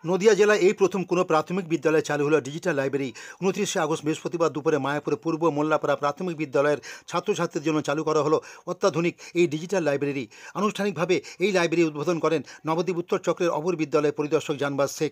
নদিয়া জেলায় এই প্রথম কোনো প্রাথমিক বিদ্যালয়ে চালু হলো ডিজিটাল লাইব্রেরি। 29শে আগস্ট বৃহস্পতিবার দুপুরে মায়াপুরে পূর্ব মোল্লাপাড়া প্রাথমিক বিদ্যালয়ের ছাত্রছাত্রীদের জন্য চালু করা হলো অত্যাধুনিক এই ডিজিটাল লাইব্রেরি। আনুষ্ঠানিকভাবে এই লাইব্রেরি উদ্বোধন করেন নবদ্বীপ উত্তর চক্রের অবর বিদ্যালয়ের পরিদর্শক জানবাজ শেখ।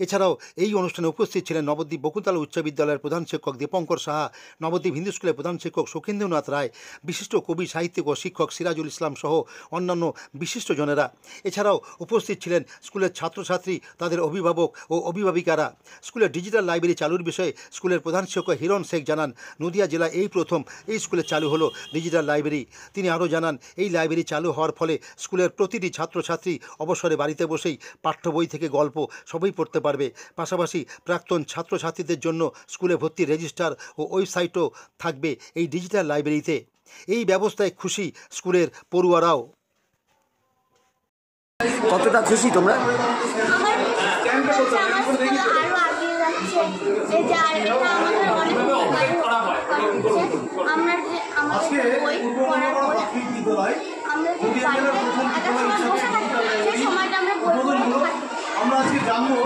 এছাড়াও এই অনুষ্ঠানে উপস্থিত ছিলেন নবদ্বীপ বকুলতলা উচ্চ বিদ্যালয়ের প্রধান শিক্ষক দীপঙ্কর সাহা, নবদ্বীপ হিন্দু স্কুলের প্রধান শিক্ষক সুখেন্দ্রনাথ রায়, বিশিষ্ট কবি, সাহিত্যিক ও শিক্ষক সিরাজুল ইসলাম সহ অন্যান্য বিশিষ্টজনেরা। এছাড়াও উপস্থিত ছিলেন স্কুলের ছাত্রছাত্রী, তাদের অভিভাবক ও অভিভাবিকারা। স্কুলের ডিজিটাল লাইব্রেরি চালুর বিষয়ে স্কুলের প্রধান শিক্ষক হিরণ শেখ জানান, নদিয়া জেলায় এই প্রথম এই স্কুলে চালু হলো ডিজিটাল লাইব্রেরি। তিনি আরও জানান, এই লাইব্রেরি চালু হওয়ার ফলে স্কুলের প্রতিটি ছাত্রছাত্রী অবসরে বাড়িতে বসেই পাঠ্য বই থেকে গল্প সবই পড়তে পারবে। পাশাপাশি প্রাক্তন ছাত্রছাত্রীদের জন্য স্কুলে ভর্তির রেজিস্টার ও ওয়েবসাইটও থাকবে এই ডিজিটাল লাইব্রেরিতে। এই ব্যবস্থায় খুশি স্কুলের পড়ুয়ারাও। কতটা খুশি তোমরা?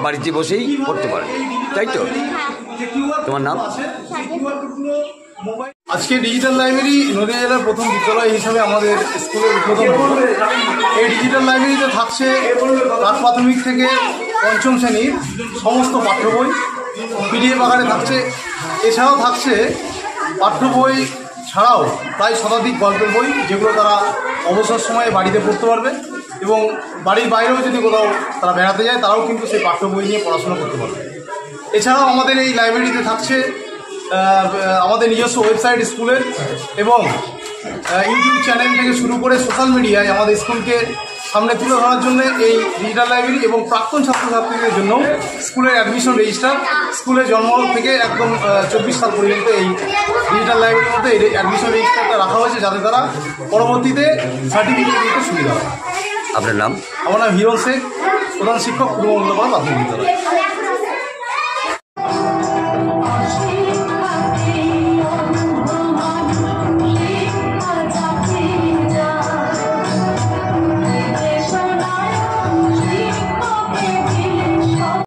বাড়িতে বসেই পড়তে পারে, তাই তো? তোমার নাম? আজকে ডিজিটাল লাইব্রেরি নদিয়া জেলার প্রথম বিদ্যালয় হিসাবে আমাদের স্কুলের উদ্বোধন হলো। এই ডিজিটাল লাইব্রেরিতে থাকছে প্রাক প্রাথমিক থেকে পঞ্চম শ্রেণীর সমস্ত পাঠ্য বই পিডিএফ আকারে থাকছে। এছাড়াও থাকছে পাঠ্য বই ছাড়াও প্রায় শতাধিক গল্পের বই, যেগুলো তারা অবসর সময়ে বাড়িতে পড়তে পারবে এবং বাড়ির বাইরেও যদি কোথাও তারা বেড়াতে যায় তারাও কিন্তু সেই পাঠ্য বই নিয়ে পড়াশোনা করতে পারবে। এছাড়াও আমাদের এই লাইব্রেরিতে থাকছে আমাদের নিজস্ব ওয়েবসাইট স্কুলের এবং ইউটিউব চ্যানেল থেকে শুরু করে সোশ্যাল মিডিয়ায় আমাদের স্কুলকে সামনে তুলে ধরার জন্য এই ডিজিটাল লাইব্রেরি এবং প্রাক্তন ছাত্রছাত্রীদের জন্য স্কুলের অ্যাডমিশন রেজিস্টার, স্কুলের জন্ম থেকে একদম 24 সাল পর্যন্ত এই ডিজিটাল লাইব্রেরির মধ্যে এই অ্যাডমিশন রেজিস্টারটা রাখা হয়েছে, যাতে তারা পরবর্তীতে সার্টিফিকেট নিতে সুবিধা হয়। আপনার নাম? আমার নাম হিরণ শেখ, প্রধান শিক্ষক পূর্ব মোল্লাপাড়া প্রাথমিক বিদ্যালয়।